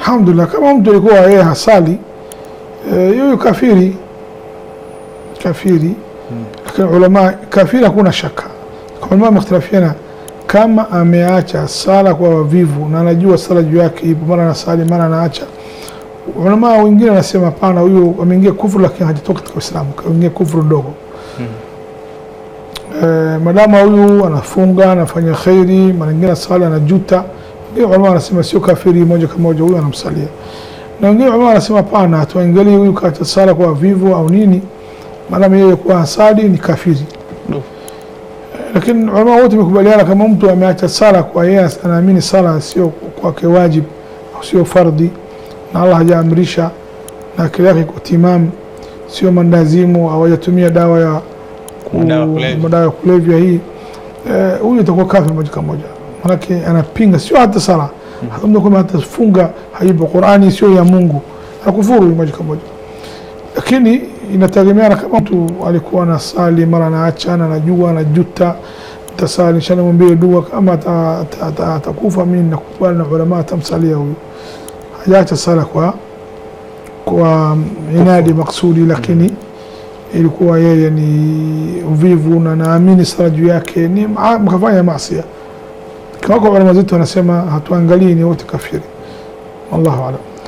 alhamdulillah, kama mtu alikuwa yeye hasali yeye kafiri. Lakini ulama kafiri hakuna shaka. Kwa ulama mختلفين kama ameacha sala kwa wavivu na anajua sala juu yake ipo, mara anasali mara anaacha. Ulama wengine wanasema pana, huyo ameingia kufuru lakini hajatoka katika Uislamu, kaingia kufuru dogo. Madama huyu anafunga, anafanya khairi, mara nyingine sala anajuta, ndio ulama wanasema sio kafiri moja kwa moja, huyo anamsalia. Na wengine ulama wanasema pana, tuangalie huyu kaacha sala kwa wavivu au nini, maana yeye kwa asali ni kafiri. Lakini ulama wote wamekubaliana kama mtu ameacha sala kwa yeye anaamini sala sio kwake wajib au sio fardhi na Allah hajaamrisha na akili yake iko timamu, sio mandazimu au hajatumia dawa ya kulevya hii, huyu atakuwa kafiri moja kwa moja. Maana anapinga sio hata sala, hata mtu kama atafunga haipo, Qur'ani sio ya Mungu, akufuru moja kwa moja. Lakini inategemeana kama mtu alikuwa anasali mara anaacha na anajua anajuta, tasali inshallah mwambie dua, kama atakufa mimi nakubali na ulama atamsalia huyu. Hajaacha sala kwa inadi maksudi, lakini ilikuwa yeye ni uvivu na naamini sala juu yake ni mkafanya maasi. Kwa ulama zetu wanasema hatuangalii ni wote kafiri. Wallahu a'lam.